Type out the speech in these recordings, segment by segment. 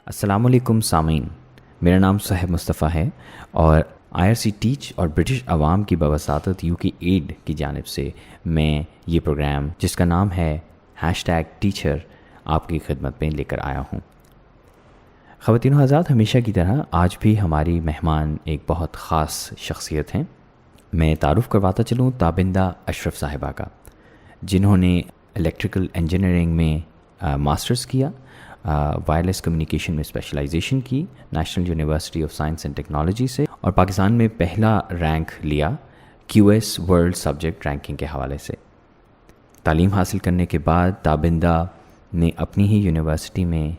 السلام علیکم سامعین، میرا نام صہیب مصطفیٰ ہے اور IRC ٹیچ اور برٹش عوام کی بواسطت UK ایڈ کی جانب سے میں یہ پروگرام جس کا نام ہے #ٹیچر آپ کی خدمت میں لے کر آیا ہوں۔ خواتین و حضرات، ہمیشہ کی طرح آج بھی ہماری مہمان ایک بہت خاص شخصیت ہیں۔ میں تعارف کرواتا چلوں تابندہ اشرف صاحبہ کا، جنہوں نے الیکٹریکل انجینئرنگ میں ماسٹرز کیا، وائرلیس کمیونیکیشن میں اسپیشلائزیشن کی national university of science and technology سے، اور پاکستان میں پہلا رینک لیا QS ورلڈ سبجیکٹ رینکنگ کے حوالے سے۔ تعلیم حاصل کرنے کے بعد تابندہ نے اپنی ہی یونیورسٹی میں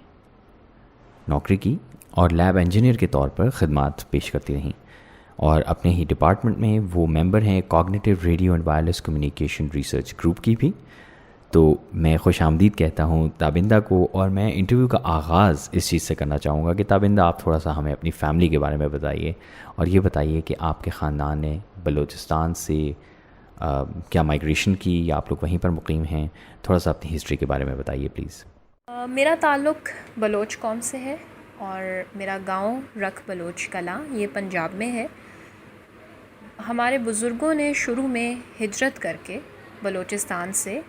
نوکری کی اور لیب انجینئر کے طور پر خدمات پیش کرتی رہیں، اور اپنے ہی ڈپارٹمنٹ میں وہ ممبر ہیں cognitive radio and wireless communication research group کی بھی۔ تو میں خوش آمدید کہتا ہوں تابندہ کو، اور میں انٹرویو کا آغاز اس چیز سے کرنا چاہوں گا کہ تابندہ آپ تھوڑا سا ہمیں اپنی فیملی کے بارے میں بتائیے، اور یہ بتائیے کہ آپ کے خاندان نے بلوچستان سے کیا مائگریشن کی یا آپ لوگ وہیں پر مقیم ہیں؟ تھوڑا سا اپنی ہسٹری کے بارے میں بتائیے پلیز۔ میرا تعلق بلوچ قوم سے ہے اور میرا گاؤں رکھ بلوچ کلاں یہ پنجاب میں ہے۔ ہمارے بزرگوں نے شروع میں ہجرت کر کے بلوچستان سے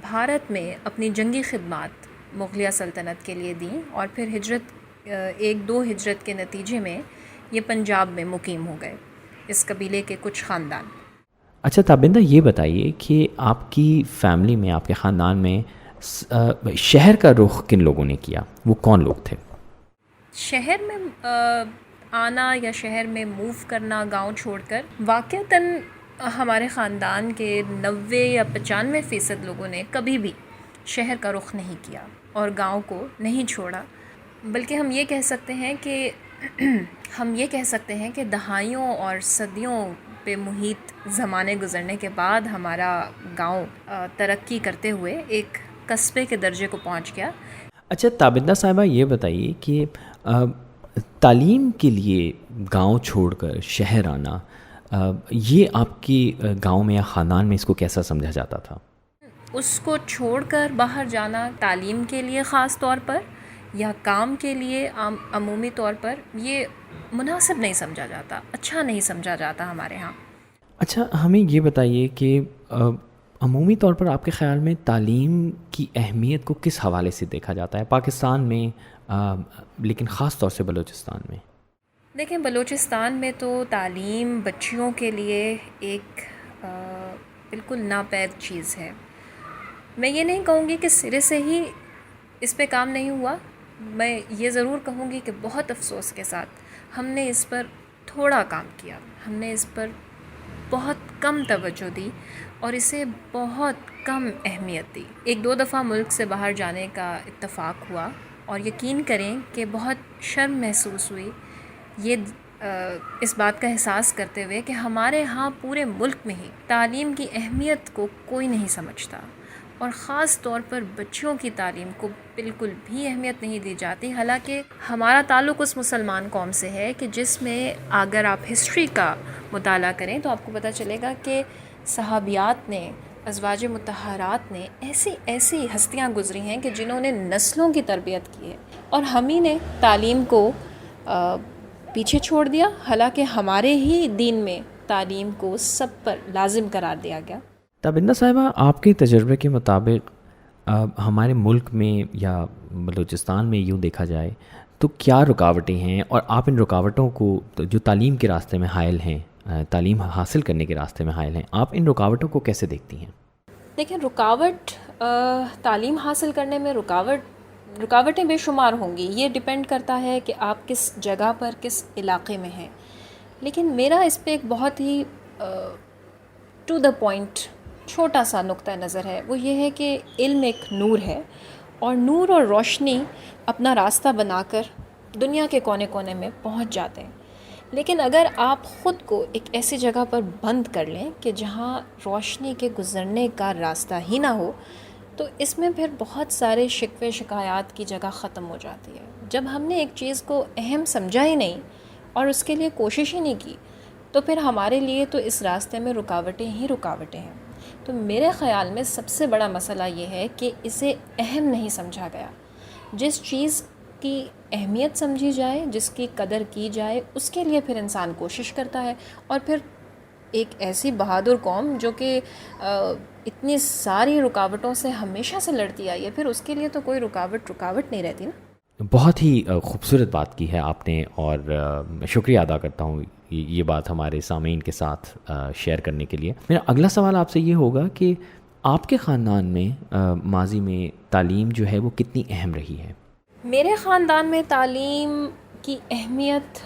بھارت میں اپنی جنگی خدمات مغلیہ سلطنت کے لیے دیں، اور پھر ایک دو ہجرت کے نتیجے میں یہ پنجاب میں مقیم ہو گئے، اس قبیلے کے کچھ خاندان۔ اچھا تابندہ، یہ بتائیے کہ آپ کی فیملی میں، آپ کے خاندان میں شہر کا رخ کن لوگوں نے کیا؟ وہ کون لوگ تھے؟ شہر میں آنا یا شہر میں موو کرنا گاؤں چھوڑ کر، واقعتاً ہمارے خاندان کے 90 یا 95% لوگوں نے کبھی بھی شہر کا رخ نہیں کیا اور گاؤں کو نہیں چھوڑا، بلکہ ہم یہ کہہ سکتے ہیں کہ دہائیوں اور صدیوں پہ محیط زمانے گزرنے کے بعد ہمارا گاؤں ترقی کرتے ہوئے ایک قصبے کے درجے کو پہنچ گیا۔ اچھا تابندہ صاحبہ، یہ بتائیے کہ تعلیم کے لیے گاؤں چھوڑ کر شہر آنا، یہ آپ کی گاؤں میں یا خاندان میں اس کو کیسا سمجھا جاتا تھا؟ اس کو چھوڑ کر باہر جانا تعلیم کے لیے خاص طور پر یا کام کے لیے عمومی طور پر یہ مناسب نہیں سمجھا جاتا، اچھا نہیں سمجھا جاتا ہمارے ہاں۔ اچھا ہمیں یہ بتائیے کہ عمومی طور پر آپ کے خیال میں تعلیم کی اہمیت کو کس حوالے سے دیکھا جاتا ہے پاکستان میں، لیکن خاص طور سے بلوچستان میں؟ دیکھیں، بلوچستان میں تو تعلیم بچیوں کے لیے ایک بالکل ناپید چیز ہے۔ میں یہ نہیں کہوں گی کہ سرے سے ہی اس پہ کام نہیں ہوا، میں یہ ضرور کہوں گی کہ بہت افسوس کے ساتھ ہم نے اس پر تھوڑا کام کیا، ہم نے اس پر بہت کم توجہ دی اور اسے بہت کم اہمیت دی۔ ایک دو دفعہ ملک سے باہر جانے کا اتفاق ہوا اور یقین کریں کہ بہت شرم محسوس ہوئی اس بات کا احساس کرتے ہوئے کہ ہمارے ہاں پورے ملک میں ہی تعلیم کی اہمیت کو کوئی نہیں سمجھتا، اور خاص طور پر بچیوں کی تعلیم کو بالکل بھی اہمیت نہیں دی جاتی۔ حالانکہ ہمارا تعلق اس مسلمان قوم سے ہے کہ جس میں اگر آپ ہسٹری کا مطالعہ کریں تو آپ کو پتہ چلے گا کہ صحابیات نے، ازواج مطہرات نے، ایسی ہستیاں گزری ہیں کہ جنہوں نے نسلوں کی تربیت کی ہے، اور ہم ہی نے تعلیم کو پیچھے چھوڑ دیا، حالانکہ ہمارے ہی دین میں تعلیم کو سب پر لازم قرار دیا گیا۔ تابندہ صاحبہ، آپ کے تجربے کے مطابق ہمارے ملک میں یا بلوچستان میں یوں دیکھا جائے تو کیا رکاوٹیں ہیں، اور آپ ان رکاوٹوں کو جو تعلیم کے راستے میں حائل ہیں، تعلیم حاصل کرنے کے راستے میں حائل ہیں، آپ ان رکاوٹوں کو کیسے دیکھتی ہیں؟ دیکھیں، تعلیم حاصل کرنے میں رکاوٹیں بے شمار ہوں گی، یہ ڈیپینڈ کرتا ہے کہ آپ کس جگہ پر، کس علاقے میں ہیں، لیکن میرا اس پہ ایک بہت ہی ٹو دا پوائنٹ چھوٹا سا نقطہ نظر ہے، وہ یہ ہے کہ علم ایک نور ہے، اور نور اور روشنی اپنا راستہ بنا کر دنیا کے کونے کونے میں پہنچ جاتے ہیں، لیکن اگر آپ خود کو ایک ایسی جگہ پر بند کر لیں کہ جہاں روشنی کے گزرنے کا راستہ ہی نہ ہو، تو اس میں پھر بہت سارے شکوے شکایات کی جگہ ختم ہو جاتی ہے۔ جب ہم نے ایک چیز کو اہم سمجھا ہی نہیں اور اس کے لیے کوشش ہی نہیں کی، تو پھر ہمارے لیے تو اس راستے میں رکاوٹیں ہی رکاوٹیں ہیں۔ تو میرے خیال میں سب سے بڑا مسئلہ یہ ہے کہ اسے اہم نہیں سمجھا گیا۔ جس چیز کی اہمیت سمجھی جائے، جس کی قدر کی جائے، اس کے لیے پھر انسان کوشش کرتا ہے. اور پھر ایک ایسی بہادر قوم جو کہ اتنی ساری رکاوٹوں سے ہمیشہ سے لڑتی آئی ہے، پھر اس کے لیے تو کوئی رکاوٹ نہیں رہتی نا. بہت ہی خوبصورت بات کی ہے آپ نے، اور میں شکریہ ادا کرتا ہوں یہ بات ہمارے سامعین کے ساتھ شیئر کرنے کے لیے. میرا اگلا سوال آپ سے یہ ہوگا کہ آپ کے خاندان میں ماضی میں تعلیم جو ہے وہ کتنی اہم رہی ہے؟ میرے خاندان میں تعلیم کی اہمیت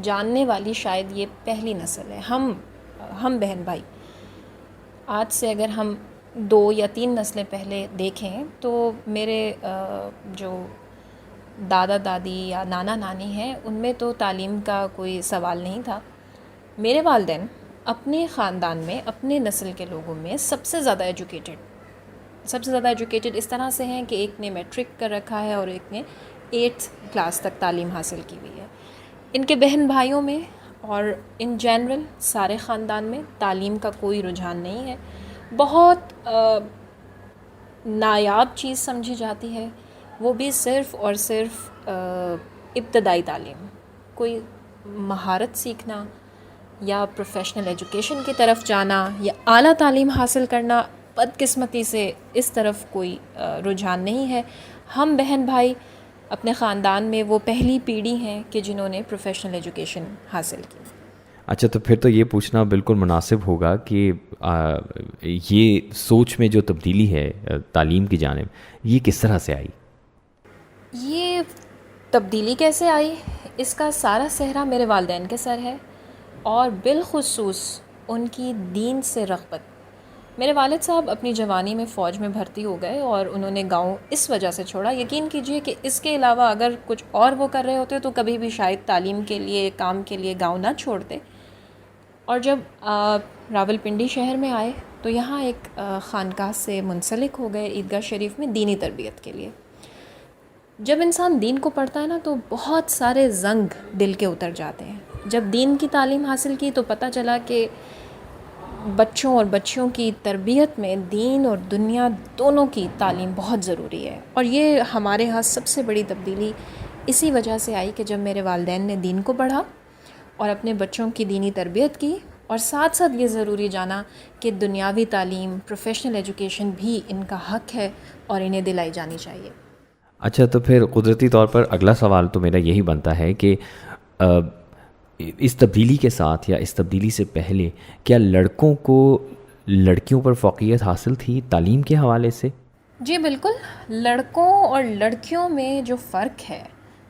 جاننے والی شاید یہ پہلی نسل ہے. ہم بہن بھائی، آج سے اگر ہم 2 یا 3 نسلیں پہلے دیکھیں تو میرے جو دادا دادی یا نانا نانی ہیں ان میں تو تعلیم کا کوئی سوال نہیں تھا. میرے والدین اپنے خاندان میں، اپنے نسل کے لوگوں میں سب سے زیادہ ایجوکیٹڈ اس طرح سے ہیں کہ ایک نے میٹرک کر رکھا ہے اور ایک نے 8th کلاس تک تعلیم حاصل کی ہوئی ہے. ان کے بہن بھائیوں میں اور ان جنرل سارے خاندان میں تعلیم کا کوئی رجحان نہیں ہے. بہت نایاب چیز سمجھی جاتی ہے، وہ بھی صرف اور صرف ابتدائی تعلیم. کوئی مہارت سیکھنا یا پروفیشنل ایجوکیشن کی طرف جانا یا اعلیٰ تعلیم حاصل کرنا، بدقسمتی سے اس طرف کوئی رجحان نہیں ہے. ہم بہن بھائی اپنے خاندان میں وہ پہلی پیڑھی ہیں کہ جنہوں نے پروفیشنل ایجوکیشن حاصل کی. اچھا، تو پھر تو یہ پوچھنا بالکل مناسب ہوگا کہ یہ سوچ میں جو تبدیلی ہے تعلیم کی جانب، یہ کس طرح سے آئی؟ یہ تبدیلی کیسے آئی، اس کا سارا صحرا میرے والدین کے سر ہے، اور بالخصوص ان کی دین سے رغبت. میرے والد صاحب اپنی جوانی میں فوج میں بھرتی ہو گئے اور انہوں نے گاؤں اس وجہ سے چھوڑا. یقین کیجئے کہ اس کے علاوہ اگر کچھ اور وہ کر رہے ہوتے تو کبھی بھی شاید تعلیم کے لیے، کام کے لیے گاؤں نہ چھوڑتے. اور جب راولپنڈی شہر میں آئے تو یہاں ایک خانقاہ سے منسلک ہو گئے، عیدگاہ شریف میں دینی تربیت کے لیے. جب انسان دین کو پڑھتا ہے نا تو بہت سارے زنگ دل کے اتر جاتے ہیں. جب دین کی تعلیم حاصل کی تو پتہ چلا کہ بچوں اور بچیوں کی تربیت میں دین اور دنیا دونوں کی تعلیم بہت ضروری ہے. اور یہ ہمارے ہاں سب سے بڑی تبدیلی اسی وجہ سے آئی کہ جب میرے والدین نے دین کو پڑھا اور اپنے بچوں کی دینی تربیت کی، اور ساتھ ساتھ یہ ضروری جانا کہ دنیاوی تعلیم، پروفیشنل ایجوکیشن بھی ان کا حق ہے اور انہیں دلائی جانی چاہیے. اچھا، تو پھر قدرتی طور پر اگلا سوال تو میرا یہی بنتا ہے کہ اس تبدیلی کے ساتھ یا اس تبدیلی سے پہلے کیا لڑکوں کو لڑکیوں پر فوقیت حاصل تھی تعلیم کے حوالے سے؟ جی بالکل. لڑکوں اور لڑکیوں میں جو فرق ہے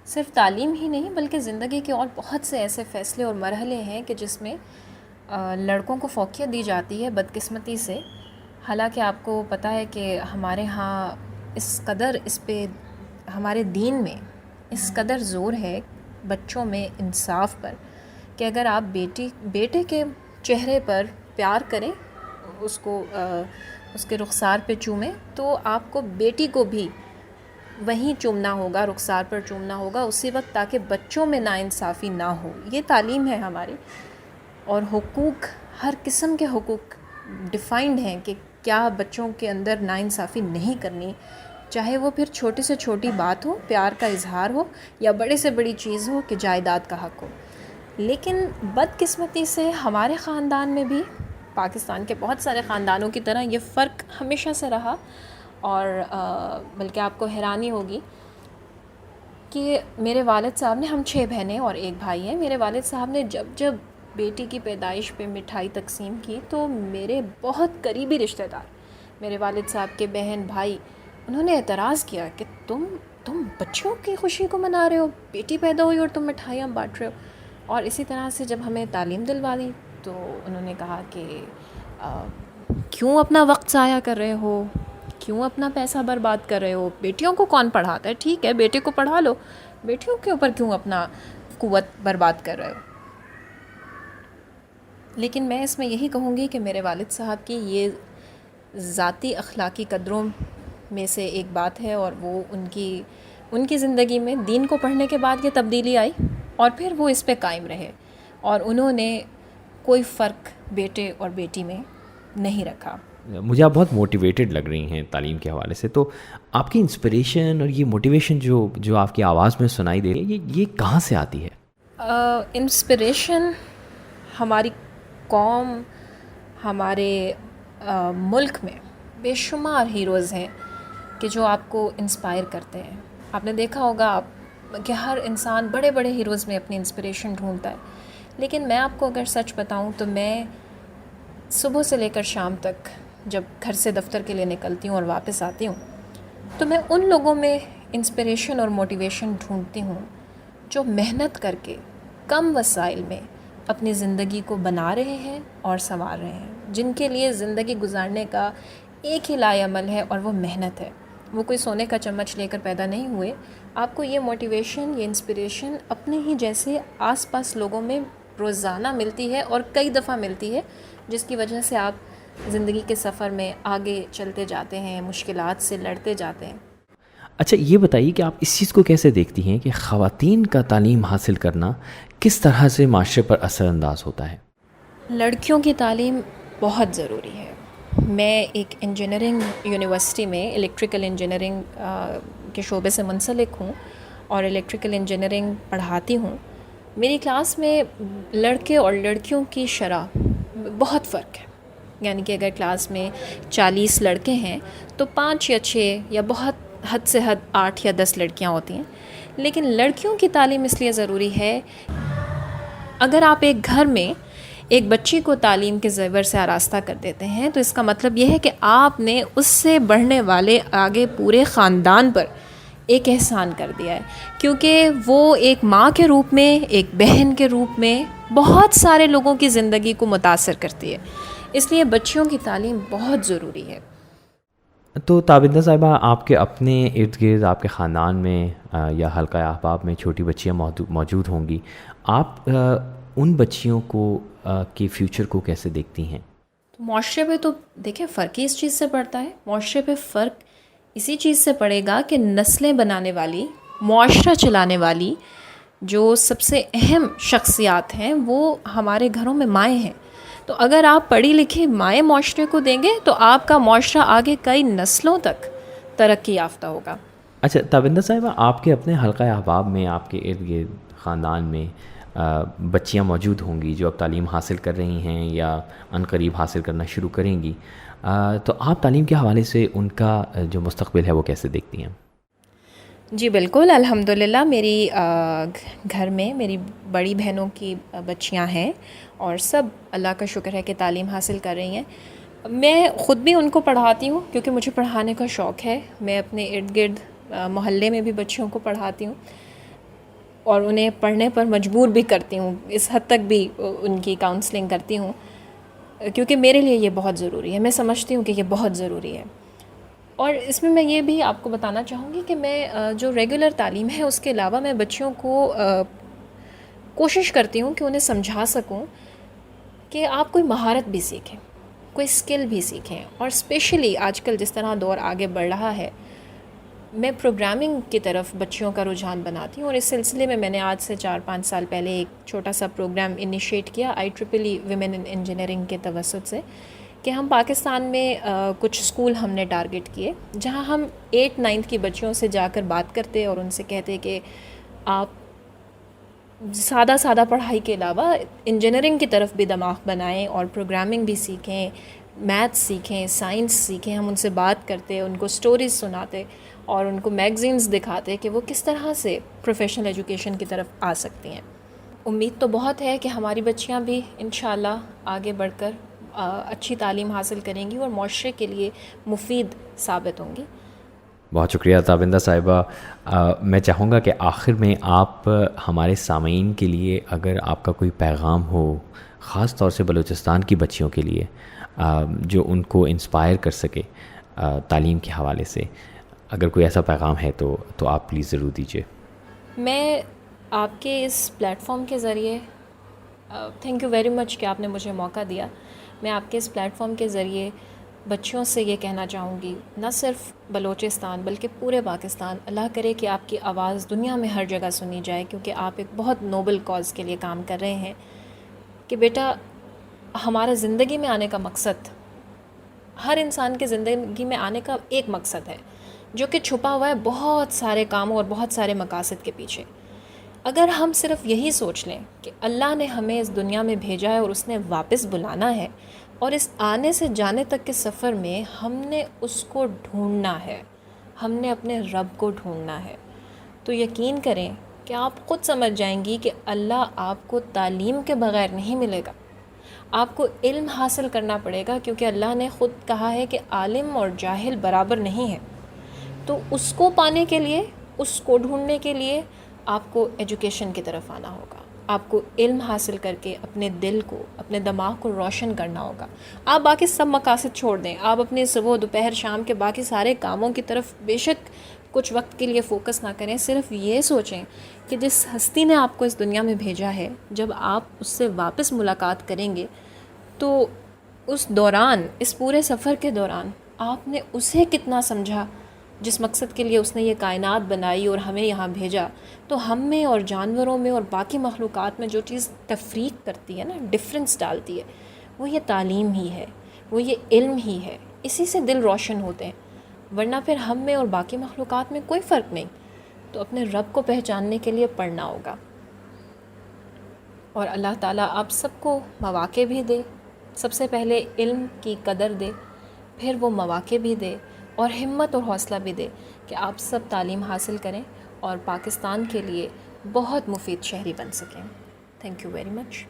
صرف تعلیم ہی نہیں بلکہ زندگی کے اور بہت سے ایسے فیصلے اور مرحلے ہیں کہ جس میں لڑکوں کو فوقیت دی جاتی ہے بدقسمتی سے. حالانکہ آپ کو پتہ ہے کہ ہمارے ہاں اس پہ ہمارے دین میں اس قدر زور ہے بچوں میں انصاف پر کہ اگر آپ بیٹے کے چہرے پر پیار کریں، اس کو اس کے رخسار پہ چومیں، تو آپ کو بیٹی کو بھی وہیں چومنا ہوگا، رخسار پر چومنا ہوگا اسی وقت، تاکہ بچوں میں ناانصافی نہ ہو. یہ تعلیم ہے ہماری. اور حقوق، ہر قسم کے حقوق ڈیفائنڈ ہیں کہ کیا بچوں کے اندر ناانصافی نہیں کرنی، چاہے وہ پھر چھوٹی سے چھوٹی بات ہو، پیار کا اظہار ہو، یا بڑے سے بڑی چیز ہو کہ جائیداد کا حق ہو. لیکن بدقسمتی سے ہمارے خاندان میں بھی پاکستان کے بہت سارے خاندانوں کی طرح یہ فرق ہمیشہ سے رہا. اور بلکہ آپ کو حیرانی ہوگی کہ میرے والد صاحب نے، ہم 6 بہنیں اور 1 بھائی ہیں، میرے والد صاحب نے جب بیٹی کی پیدائش پہ مٹھائی تقسیم کی تو میرے بہت قریبی رشتہ دار، میرے والد صاحب کے بہن بھائی، انہوں نے اعتراض کیا کہ تم بچوں کی خوشی کو منا رہے ہو، بیٹی پیدا ہوئی اور تم مٹھائیاں بانٹ رہے ہو. اور اسی طرح سے جب ہمیں تعلیم دلوا دی تو انہوں نے کہا کہ کیوں اپنا وقت ضائع کر رہے ہو، کیوں اپنا پیسہ برباد کر رہے ہو، بیٹیوں کو کون پڑھاتا ہے، ٹھیک ہے بیٹے کو پڑھا لو، بیٹیوں کے اوپر کیوں اپنا قوت برباد کر رہے ہو. لیکن میں اس میں یہی کہوں گی کہ میرے والد صاحب کی یہ ذاتی اخلاقی قدروں میں سے ایک بات ہے، اور وہ ان کی زندگی میں دین کو پڑھنے کے بعد یہ تبدیلی آئی اور پھر وہ اس پہ قائم رہے، اور انہوں نے کوئی فرق بیٹے اور بیٹی میں نہیں رکھا. مجھے آپ بہت موٹیویٹڈ لگ رہی ہیں تعلیم کے حوالے سے. تو آپ کی انسپریشن اور یہ موٹیویشن جو آپ کی آواز میں سنائی دے رہی ہے یہ کہاں سے آتی ہے؟ انسپریشن ہماری قوم، ہمارے ملک میں بے شمار ہیروز ہیں کہ جو آپ کو انسپائر کرتے ہیں. آپ نے دیکھا ہوگا کہ ہر انسان بڑے بڑے ہیروز میں اپنی انسپریشن ڈھونڈتا ہے. لیکن میں آپ کو اگر سچ بتاؤں تو میں صبح سے لے کر شام تک جب گھر سے دفتر کے لیے نکلتی ہوں اور واپس آتی ہوں تو میں ان لوگوں میں انسپریشن اور موٹیویشن ڈھونڈتی ہوں جو محنت کر کے کم وسائل میں اپنی زندگی کو بنا رہے ہیں اور سنوار رہے ہیں، جن کے لیے زندگی گزارنے کا ایک ہی لائے عمل ہے اور وہ محنت ہے. وہ کوئی سونے کا چمچ لے کر پیدا نہیں ہوئے. آپ کو یہ موٹیویشن، یہ انسپریشن اپنے ہی جیسے آس پاس لوگوں میں روزانہ ملتی ہے اور کئی دفعہ ملتی ہے، جس کی وجہ سے آپ زندگی کے سفر میں آگے چلتے جاتے ہیں، مشکلات سے لڑتے جاتے ہیں. اچھا یہ بتائیے کہ آپ اس چیز کو کیسے دیکھتی ہیں کہ خواتین کا تعلیم حاصل کرنا کس طرح سے معاشرے پر اثر انداز ہوتا ہے؟ لڑکیوں کی تعلیم بہت ضروری ہے. میں ایک انجینئرنگ یونیورسٹی میں الیکٹریکل انجینئرنگ کے شعبے سے منسلک ہوں اور الیکٹریکل انجینئرنگ پڑھاتی ہوں. میری کلاس میں لڑکے اور لڑکیوں کی شرح بہت فرق ہے. یعنی کہ اگر کلاس میں 40 لڑکے ہیں تو 5 یا 6 یا بہت حد سے حد 8 یا 10 لڑکیاں ہوتی ہیں. لیکن لڑکیوں کی تعلیم اس لیے ضروری ہے، اگر آپ ایک گھر میں ایک بچی کو تعلیم کے زیور سے آراستہ کر دیتے ہیں تو اس کا مطلب یہ ہے کہ آپ نے اس سے بڑھنے والے آگے پورے خاندان پر ایک احسان کر دیا ہے، کیونکہ وہ ایک ماں کے روپ میں، ایک بہن کے روپ میں بہت سارے لوگوں کی زندگی کو متاثر کرتی ہے. اس لیے بچیوں کی تعلیم بہت ضروری ہے. تو تابندہ صاحبہ، آپ کے اپنے ارد گرد، آپ کے خاندان میں یا حلقہ احباب میں چھوٹی بچیاں موجود ہوں گی. آپ ان بچیوں کو کے فیوچر کو کیسے دیکھتی ہیں؟ تو معاشرے پہ تو دیکھیں فرق ہی اس چیز سے پڑتا ہے. معاشرے پہ فرق اسی چیز سے پڑے گا کہ نسلیں بنانے والی، معاشرہ چلانے والی جو سب سے اہم شخصیات ہیں وہ ہمارے گھروں میں مائیں ہیں. تو اگر آپ پڑھی لکھی مائیں معاشرے کو دیں گے تو آپ کا معاشرہ آگے کئی نسلوں تک ترقی یافتہ ہوگا. اچھا تابندہ صاحبہ، آپ کے اپنے حلقہ احباب میں، آپ کے ارد گرد خاندان میں بچیاں موجود ہوں گی جو اب تعلیم حاصل کر رہی ہیں یا عن قریب حاصل کرنا شروع کریں گی. تو آپ تعلیم کے حوالے سے ان کا جو مستقبل ہے وہ کیسے دیکھتی ہیں؟ جی بالکل، الحمدللہ میری گھر میں میری بڑی بہنوں کی بچیاں ہیں اور سب اللہ کا شکر ہے کہ تعلیم حاصل کر رہی ہیں. میں خود بھی ان کو پڑھاتی ہوں کیونکہ مجھے پڑھانے کا شوق ہے. میں اپنے ارد گرد محلے میں بھی بچیوں کو پڑھاتی ہوں اور انہیں پڑھنے پر مجبور بھی کرتی ہوں. اس حد تک بھی ان کی کاؤنسلنگ کرتی ہوں کیونکہ میرے لیے یہ بہت ضروری ہے. میں سمجھتی ہوں کہ یہ بہت ضروری ہے. اور اس میں یہ بھی آپ کو بتانا چاہوں گی کہ میں جو ریگولر تعلیم ہے اس کے علاوہ میں بچیوں کو کوشش کرتی ہوں کہ انہیں سمجھا سکوں کہ آپ کوئی مہارت بھی سیکھیں، کوئی اسکل بھی سیکھیں. اور اسپیشلی آج کل جس طرح دور آگے بڑھ رہا ہے، میں پروگرامنگ کی طرف بچیوں کا رجحان بناتی ہوں. اور اس سلسلے میں نے آج سے 4-5 سال پہلے ایک چھوٹا سا پروگرام انیشیٹ کیا IEEE ویمن ان انجینئرنگ کے توسط سے، کہ ہم پاکستان میں کچھ اسکول ہم نے ٹارگٹ کیے جہاں ہم 8-9 کی بچیوں سے جا کر بات کرتے اور ان سے کہتے کہ آپ سادہ پڑھائی کے علاوہ انجینئرنگ کی طرف بھی دماغ بنائیں اور پروگرامنگ بھی سیکھیں، میتھس سیکھیں، سائنس سیکھیں. ہم ان سے بات کرتے، ان کو سٹوریز سناتے اور ان کو میگزینز دکھاتے کہ وہ کس طرح سے پروفیشنل ایجوکیشن کی طرف آ سکتی ہیں. امید تو بہت ہے کہ ہماری بچیاں بھی انشاءاللہ آگے بڑھ کر اچھی تعلیم حاصل کریں گی اور معاشرے کے لیے مفید ثابت ہوں گی. بہت شکریہ تابندہ صاحبہ. میں چاہوں گا کہ آخر میں آپ ہمارے سامعین کے لیے اگر آپ کا کوئی پیغام ہو، خاص طور سے بلوچستان کی بچیوں کے لیے، جو ان کو انسپائر کر سکے تعلیم کے حوالے سے، اگر کوئی ایسا پیغام ہے تو آپ پلیز ضرور دیجیے. میں آپ کے اس پلیٹ فارم کے ذریعے تھینک یو ویری مچ کہ آپ نے مجھے موقع دیا. میں آپ کے اس پلیٹ فارم کے ذریعے بچیوں سے یہ کہنا چاہوں گی، نہ صرف بلوچستان بلکہ پورے پاکستان، اللہ کرے کہ آپ کی آواز دنیا میں ہر جگہ سنی جائے، کیونکہ آپ ایک بہت نوبل کاز کے لیے کام کر رہے ہیں. کہ بیٹا، ہمارا زندگی میں آنے کا مقصد ہر انسان کی زندگی میں آنے کا ایک مقصد ہے جو کہ چھپا ہوا ہے بہت سارے کاموں اور بہت سارے مقاصد کے پیچھے. اگر ہم صرف یہی سوچ لیں کہ اللہ نے ہمیں اس دنیا میں بھیجا ہے اور اس نے واپس بلانا ہے، اور اس آنے سے جانے تک کے سفر میں ہم نے اس کو ڈھونڈنا ہے، ہم نے اپنے رب کو ڈھونڈنا ہے، تو یقین کریں کہ آپ خود سمجھ جائیں گی کہ اللہ آپ کو تعلیم کے بغیر نہیں ملے گا. آپ کو علم حاصل کرنا پڑے گا، کیونکہ اللہ نے خود کہا ہے کہ عالم اور جاہل برابر نہیں ہے. تو اس کو پانے کے لیے، اس کو ڈھونڈنے کے لیے آپ کو ایجوکیشن کی طرف آنا ہوگا. آپ کو علم حاصل کر کے اپنے دل کو، اپنے دماغ کو روشن کرنا ہوگا. آپ باقی سب مقاصد چھوڑ دیں، آپ اپنے صبح دوپہر شام کے باقی سارے کاموں کی طرف بے شک کچھ وقت کے لیے فوکس نہ کریں. صرف یہ سوچیں کہ جس ہستی نے آپ کو اس دنیا میں بھیجا ہے، جب آپ اس سے واپس ملاقات کریں گے تو اس دوران، اس پورے سفر کے دوران آپ نے اسے کتنا سمجھا جس مقصد کے لیے اس نے یہ کائنات بنائی اور ہمیں یہاں بھیجا. تو ہم میں اور جانوروں میں اور باقی مخلوقات میں جو چیز تفریق کرتی ہے نا، ڈفرینس ڈالتی ہے، وہ یہ تعلیم ہی ہے، وہ یہ علم ہی ہے. اسی سے دل روشن ہوتے ہیں، ورنہ پھر ہم میں اور باقی مخلوقات میں کوئی فرق نہیں. تو اپنے رب کو پہچاننے کے لیے پڑھنا ہوگا. اور اللہ تعالیٰ آپ سب کو مواقع بھی دے، سب سے پہلے علم کی قدر دے، پھر وہ مواقع بھی دے اور ہمت اور حوصلہ بھی دے کہ آپ سب تعلیم حاصل کریں اور پاکستان کے لیے بہت مفید شہری بن سکیں. Thank you very much.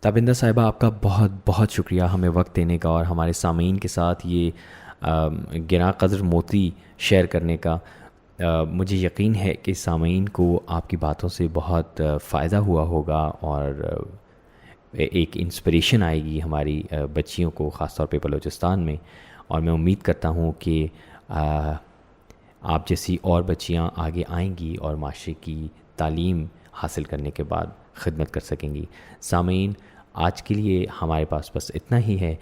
Tabinda صاحبہ، آپ کا بہت بہت شکریہ ہمیں وقت دینے کا اور ہمارے سامعین کے ساتھ یہ گراں قدر موتی شیئر کرنے کا. مجھے یقین ہے کہ سامعین کو آپ کی باتوں سے بہت فائدہ ہوا ہوگا اور ایک انسپریشن آئے گی ہماری بچیوں کو، خاص طور پہ بلوچستان میں. اور میں امید کرتا ہوں کہ آپ جیسی اور بچیاں آگے آئیں گی اور معاشرے کی تعلیم حاصل کرنے کے بعد خدمت کر سکیں گی. سامعین، آج کے لیے ہمارے پاس بس اتنا ہی ہے.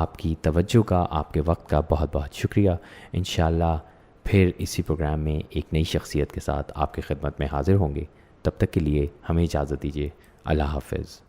آپ کی توجہ کا، آپ کے وقت کا بہت بہت شکریہ. انشاءاللہ پھر اسی پروگرام میں ایک نئی شخصیت کے ساتھ آپ کی خدمت میں حاضر ہوں گے. تب تک کے لیے ہمیں اجازت دیجیے. اللہ حافظ.